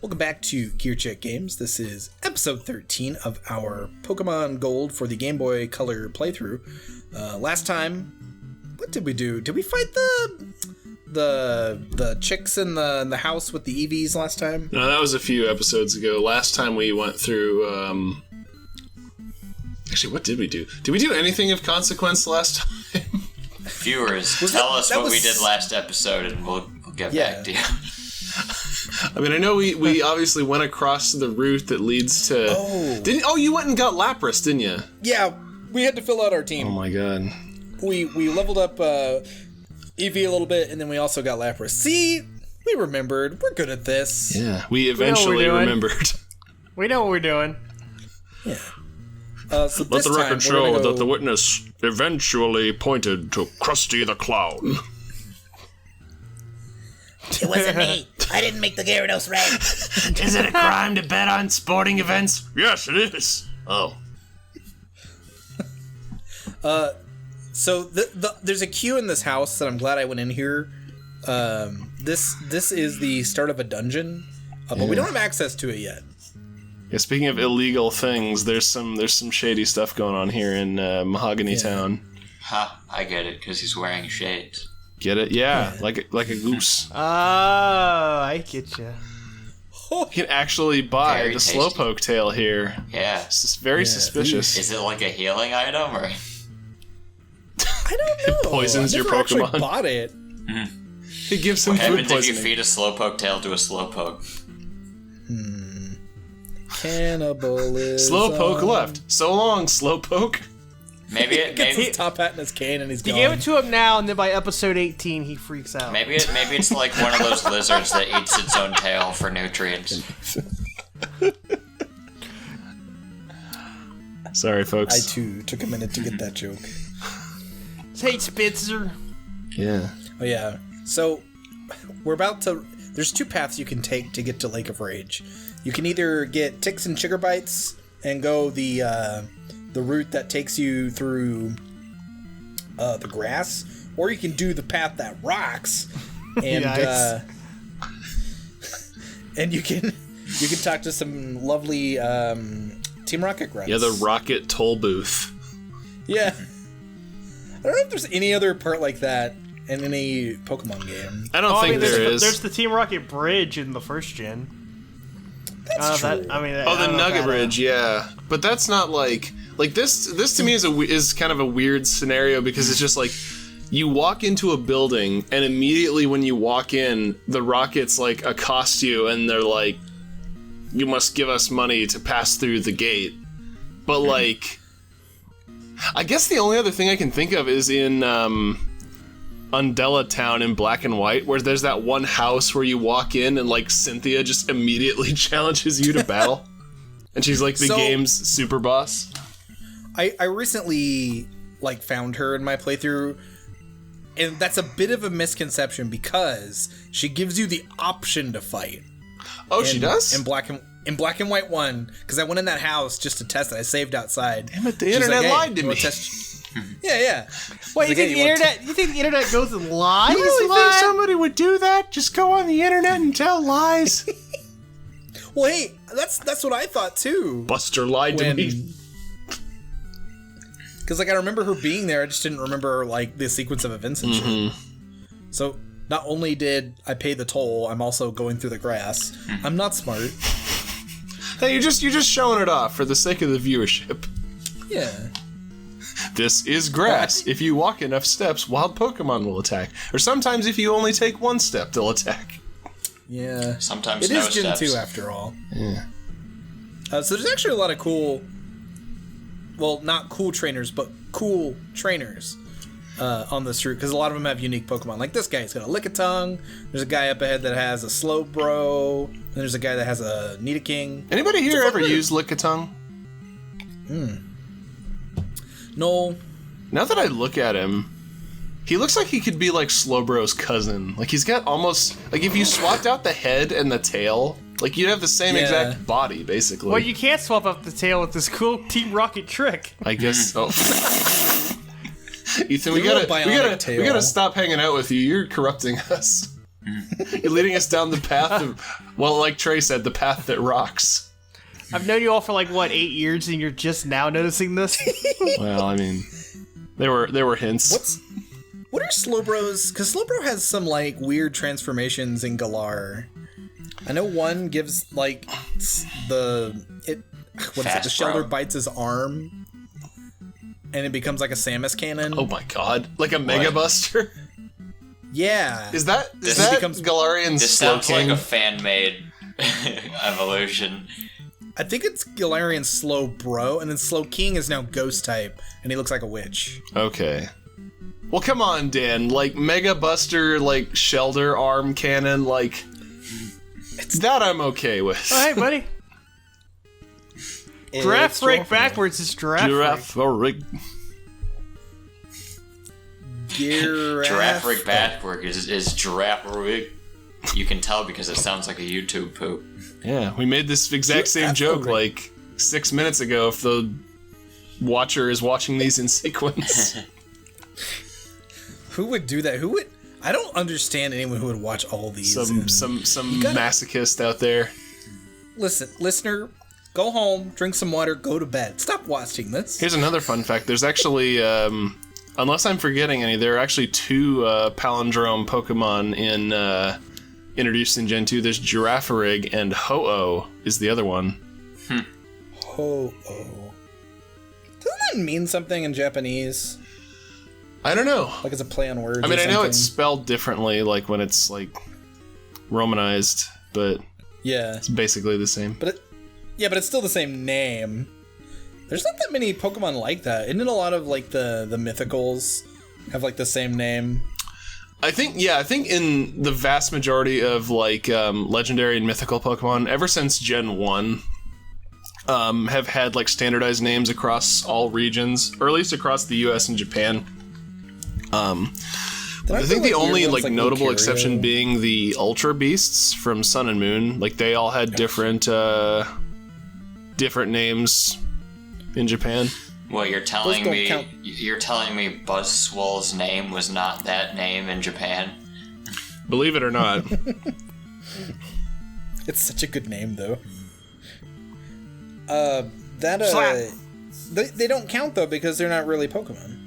Welcome back to Gear Check Games. This is episode 13 of our Pokemon Gold for the Game Boy Color playthrough. Last time, what did we do? Did we fight the chicks in the house with the EVs last time? No, that was a few episodes ago. Last time we went through... Actually, what did we do? Did we do anything of consequence last time? Viewers, tell us what we did last episode and we'll get back to you. I mean, I know we obviously went across the route that leads to... Oh, you went and got Lapras, didn't you? Yeah, we had to fill out our team. Oh my god. We leveled up Eevee a little bit, and then we also got Lapras. See? We remembered. We're good at this. Yeah, we eventually remembered. We know what we're doing. Yeah. So Let the record show that the witness eventually pointed to Krusty the Clown. It wasn't me. I didn't make the Gyarados red. Is it a crime to bet on sporting events? Yes, it is. Oh. So there's a queue in this house that I'm glad I went in here. This is the start of a dungeon, but we don't have access to it yet. Yeah, speaking of illegal things, there's some shady stuff going on here in Mahogany Town. Ha, I get it, because he's wearing shades. Get it? Yeah, like a goose. Oh, I get you. You can actually buy Very the tasty. Slowpoke tail here. Yeah. It's very suspicious. Is it like a healing item, or...? I don't know. It poisons your I never Pokemon. actually bought it. It gives him What food happens if you poisoning. feed a Slowpoke tail to a Slowpoke? Cannibalism. Slowpoke left. So long, Slowpoke. Maybe Gets his maybe top hat and his cane, and he's You gone. gave it to him now, and then by episode 18, he freaks out. maybe it's like one of those lizards that eats its own tail for nutrients. Sorry, folks. I too took a minute to get that joke. Hey, Spitzer. Yeah. Oh yeah. So we're about to. There's two paths you can take to get to Lake of Rage. You can either get ticks and chigger bites and go the route that takes you through the grass, or you can do the path that rocks, and and you can talk to some lovely Team Rocket grunts. Yeah, the Rocket toll booth. Yeah. I don't know if there's any other part like that in any Pokemon game. I don't think there is. There's the Team Rocket Bridge in the first gen. That's true. The Nugget Bridge, yeah. But that's not like this to me is kind of a weird scenario because it's just like you walk into a building and immediately when you walk in, the Rockets like accost you and they're like, you must give us money to pass through the gate. But like, I guess the only other thing I can think of is in Undella Town in Black and White, where there's that one house where you walk in and like Cynthia just immediately challenges you to battle. And she's like the game's super boss. I recently like found her in my playthrough, and that's a bit of a misconception because she gives you the option to fight. Oh, she does? In Black and White 1, because I went in that house just to test it. I saved outside. Damn it, the She's internet like, hey, lied to you wanna me. test- yeah. Wait, you Like, think hey, the you want internet? You think the internet goes and lies? You really think somebody would do that? Just go on the internet and tell lies? Well, hey, that's what I thought too. Buster lied to me. Because like I remember her being there, I just didn't remember like the sequence of events and shit. So not only did I pay the toll, I'm also going through the grass. I'm not smart. Hey, you're just showing it off for the sake of the viewership. Yeah. This is grass. If you walk enough steps, wild Pokemon will attack. Or sometimes if you only take one step, they'll attack. Yeah. Sometimes it no is Gen steps. 2 after all. Yeah. So there's actually a lot of cool, well, not cool trainers, but cool trainers on this route, because a lot of them have unique Pokemon. Like this guy's got a Lickitung, there's a guy up ahead that has a Slowbro, and there's a guy that has a Nidoking. Anybody here ever use Lickitung? No. Now that I look at him, he looks like he could be like Slowbro's cousin. Like he's got almost, like if you swapped out the head and the tail, like you'd have the same exact body, basically. Well, you can't swap up the tail with this cool Team Rocket trick. I guess. Oh. Ethan, we Give him a gotta bionic tail. stop hanging out with you. You're corrupting us. You're leading us down the path of, well, like Trey said, the path that rocks. I've known you all for 8 years, and you're just now noticing this. Well, I mean, there were hints. What are Slowbro's? Because Slowbro has some weird transformations in Galar. I know one gives the Shelder bites his arm, and it becomes like a Samus cannon. Oh my god! Like a Mega Buster. Yeah. Is that Galarian's This Slow sounds King? like a fan-made evolution. I think it's Galarian's Slow Bro, and then Slow King is now Ghost type, and he looks like a witch. Okay. Well, come on, Dan. Mega Buster, Shelder arm cannon, that I'm okay with. Oh, hey, buddy. Giraffe rig backwards is giraffe rig. Giraffe rig backwards is giraffe rig. You can tell because it sounds like a YouTube poop. Yeah, we made this exact same joke 6 minutes ago if the watcher is watching these in sequence. Who would do that? I don't understand anyone who would watch all these. Some masochist out there. Listen, listener, go home, drink some water, go to bed. Stop watching this. Here's another fun fact. There's actually, unless I'm forgetting any, there are actually 2 palindrome Pokemon introduced in Gen 2. There's Girafarig and Ho-Oh is the other one. Ho-Oh. Doesn't that mean something in Japanese? I don't know. It's a play on words. I mean, I know it's spelled differently, when it's romanized, but yeah, it's basically the same. But it's still the same name. There's not that many Pokemon like that. Isn't it a lot of the mythicals have the same name? I think in the vast majority of legendary and mythical Pokemon, ever since Gen 1, have had standardized names across all regions, or at least across the US and Japan. I think the only notable exception being the Ultra Beasts from Sun and Moon. They all had different names in Japan. Well, you're telling me Buzzswole's name was not that name in Japan? Believe it or not. It's such a good name, though. They don't count though because they're not really Pokemon.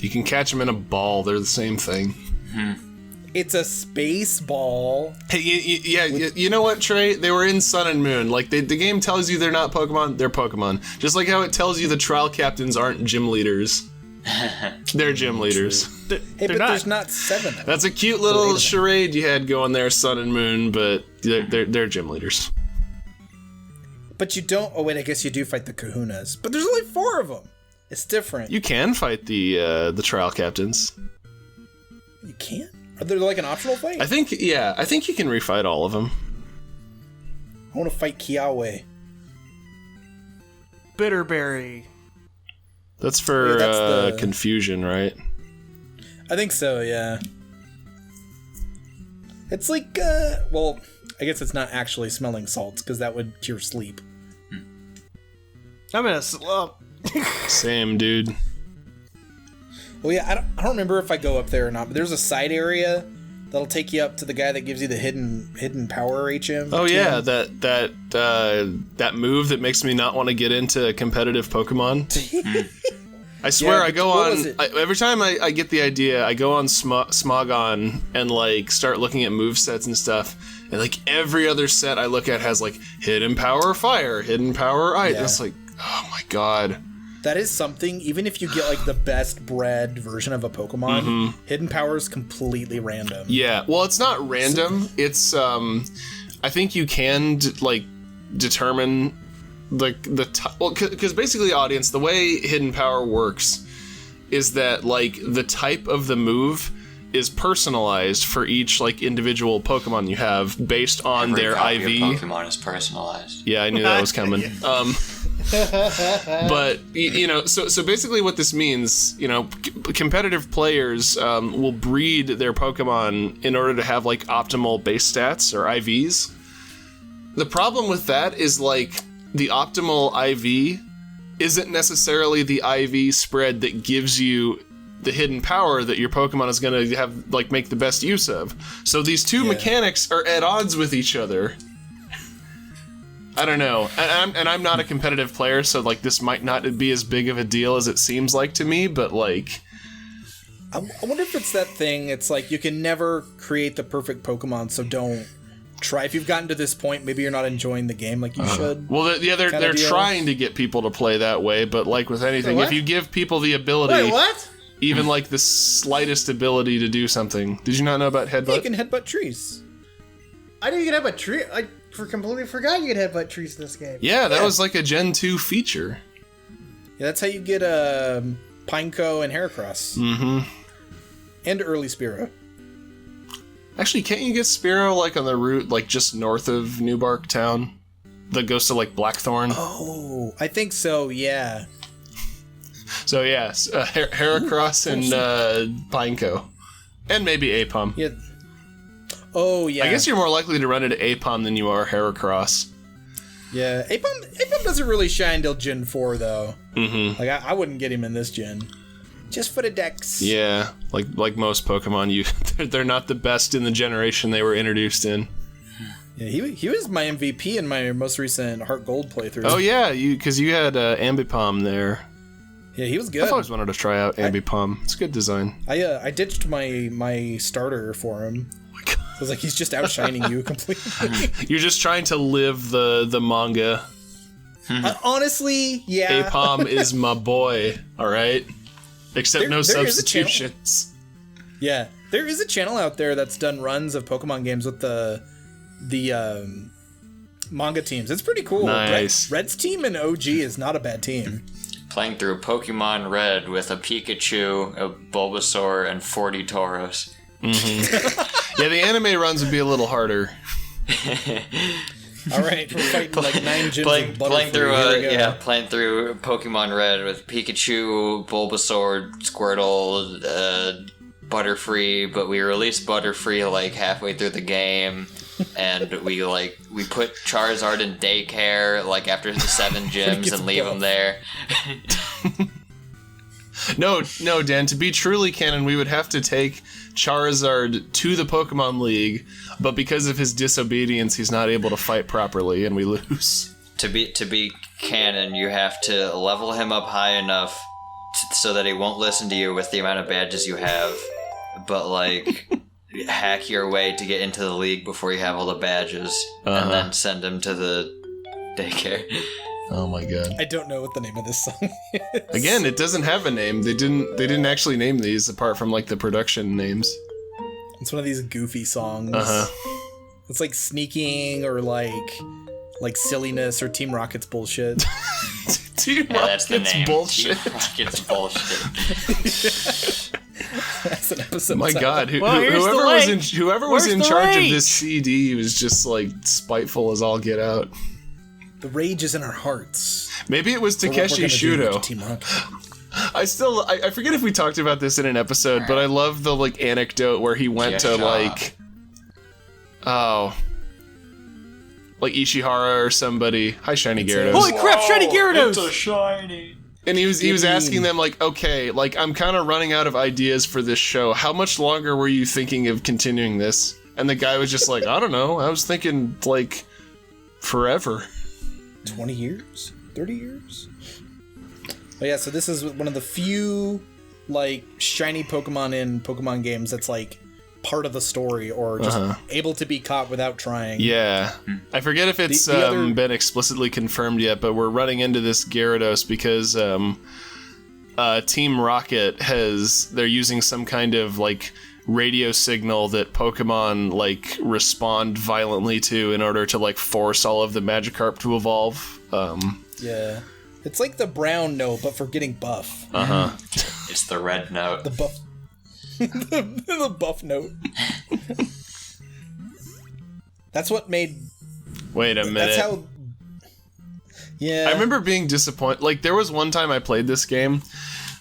You can catch them in a ball. They're the same thing. It's a space ball. Hey, you know what, Trey? They were in Sun and Moon. The game tells you they're not Pokemon. They're Pokemon. Just like how it tells you the trial captains aren't gym leaders. They're gym leaders. There's not 7 of them. That's a cute little charade you had going there, Sun and Moon, but they're gym leaders. But you don't... Oh, wait, I guess you do fight the Kahunas. But there's only 4 of them. It's different. You can fight the trial captains. You can? Are there an optional fight? I think you can refight all of them. I want to fight Kiawe. Bitterberry. That's for confusion, right? I think so, yeah. It's I guess it's not actually smelling salts, because that would cure sleep. I'm in a slump. Same, dude. Well, yeah, I don't remember if I go up there or not, but there's a side area that'll take you up to the guy that gives you the hidden power HM. Oh yeah, that move that makes me not want to get into competitive Pokemon. I swear, I go on every time I get the idea. I go on Smogon and start looking at movesets and stuff, and every other set I look at has hidden power fire, hidden power ice. Yeah. It's oh my god. That is something, even if you get the best bred version of a Pokemon, hidden power is completely random. Yeah, well, it's not random. It's I think you can determine because basically, audience, the way hidden power works is that the type of the move is personalized for each individual Pokemon you have based on Every their copy IV. Of Pokemon is personalized. Yeah, I knew that was coming. But so basically what this means, competitive players will breed their Pokemon in order to have optimal base stats or IVs. The problem with that is the optimal IV isn't necessarily the IV spread that gives you the hidden power that your Pokemon is going to have, like, make the best use of. So these two mechanics are at odds with each other. I don't know. And I'm not a competitive player, so, like, this might not be as big of a deal as it seems like to me, but, like... I wonder if it's that thing, it's like, you can never create the perfect Pokemon, so don't try. If you've gotten to this point, maybe you're not enjoying the game like you should. Well, they're trying to get people to play that way, but like with anything, if you give people the ability... Wait, what? Even, like, the slightest ability to do something. Did you not know about Headbutt? Yeah, you can headbutt trees. I didn't even headbutt trees. I completely forgot you could headbutt trees in this game. Yeah, that was like a Gen 2 feature. Yeah, that's how you get Pineco and Heracross. Mm-hmm. And early Spearow. Actually, can't you get Spearow, like, on the route, like, just north of Newbark Town? That goes to, like, Blackthorn? Oh, I think so, yeah. So, yes, Heracross and Pineco. And maybe Apom. Yeah. Oh, yeah. I guess you're more likely to run into Apom than you are Heracross. Yeah, Apom doesn't really shine till Gen 4, though. Mm-hmm. Like, I wouldn't get him in this gen. Just for the dex. Yeah, like most Pokemon, they're not the best in the generation they were introduced in. Yeah, he was my MVP in my most recent Heart Gold playthrough. Oh yeah, because you had Ambipom there. Yeah, he was good. I've always wanted to try out Ambipom. It's a good design. I ditched my starter for him. Oh my God. I was like, he's just outshining you completely. You're just trying to live the manga. Honestly, yeah. Apom is my boy, alright? Except no substitutions. Yeah, there is a channel out there that's done runs of Pokemon games with the manga teams. It's pretty cool. Nice. Red's team in OG is not a bad team. Playing through Pokemon Red with a Pikachu, a Bulbasaur, and 40 Tauros. Mm-hmm. Yeah, the anime runs would be a little harder. All right, we're fighting like 9 gyms playing of Butterfree. playing through Pokemon Red with Pikachu, Bulbasaur, Squirtle, Butterfree, but we released Butterfree like halfway through the game, and we put Charizard in daycare like after the 7 gyms and leave him there. No, Dan, to be truly canon, we would have to take Charizard to the Pokemon League, but because of his disobedience, he's not able to fight properly, and we lose. To be canon, you have to level him up high enough so that he won't listen to you with the amount of badges you have, but like hack your way to get into the league before you have all the badges, and then send him to the daycare. Oh my God! I don't know what the name of this song is. Again, it doesn't have a name. They didn't actually name these apart from like the production names. It's one of these goofy songs. It's like sneaking or like silliness or Team Rocket's bullshit. Team that's the Rocket's name. bullshit. Team Rocket's bullshit. That's an episode. My God, whoever was in charge of this CD was just like spiteful as all get out. The rage is in our hearts. Maybe it was Takeshi Shudo. Team Rocket. I forget if we talked about this in an episode, but I love the like anecdote where he went to like Ishihara or somebody. Hi, Shiny Gyarados. Holy crap, Shiny Gyarados! It's a shiny. And he was asking them like, okay, like I'm kind of running out of ideas for this show. How much longer were you thinking of continuing this? And the guy was just like, I don't know. I was thinking like forever. 20 years? 30 years? But yeah, so this is one of the few, like, shiny Pokemon in Pokemon games that's, like, part of the story or just able to be caught without trying. Yeah. I forget if it's been explicitly confirmed yet, but we're running into this Gyarados because Team Rocket they're using some kind of, like, radio signal that Pokemon like respond violently to in order to like force all of the Magikarp to evolve. Yeah, it's like the brown note, but for getting buff. It's the red note. The buff. the buff note. That's what made. Wait a minute. That's how. Yeah. I remember being disappointed. Like there was one time I played this game.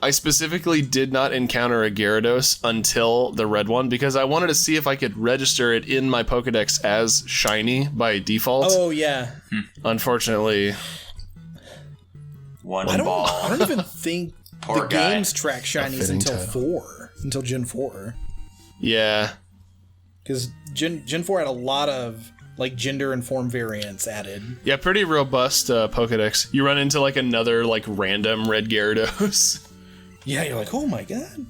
I specifically did not encounter a Gyarados until the red one because I wanted to see if I could register it in my Pokedex as shiny by default. Oh, yeah. Unfortunately. One ball. I don't even think Poor the guy. games track shinies fitting until title. until Gen 4. Yeah. Because Gen 4 had a lot of like gender and form variants added. Yeah, pretty robust Pokedex. You run into like another like random red Gyarados. Yeah, you're like, oh my god.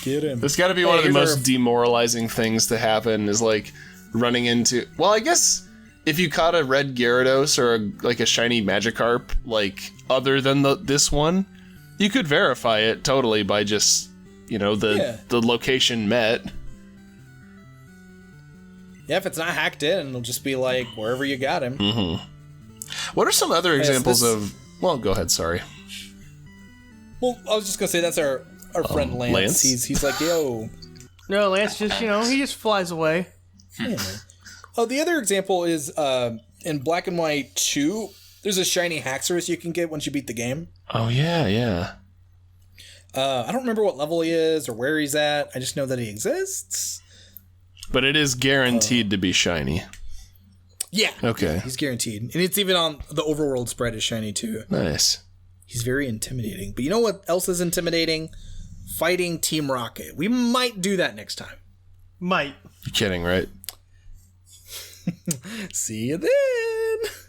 Get him. That's got to be one of the here's most demoralizing things to happen is like running into. Well, I guess if you caught a red Gyarados or like a shiny Magikarp, like other than this one, you could verify it totally by just the location met. Yeah, if it's not hacked in, it'll just be like wherever you got him. What are some other examples this- of? Well, go ahead. Sorry. Well, I was just gonna say that's our friend Lance. Lance? He's like, yo. No, Lance just, he just flies away. Yeah. Oh, the other example is in Black and White 2, there's a shiny Haxorus you can get once you beat the game. Oh yeah. I don't remember what level he is or where he's at. I just know that he exists. But it is guaranteed to be shiny. Yeah. Okay. He's guaranteed. And it's even on the overworld spread is shiny too. Nice. He's very intimidating. But you know what else is intimidating? Fighting Team Rocket. We might do that next time. Might. You're kidding, right? See you then.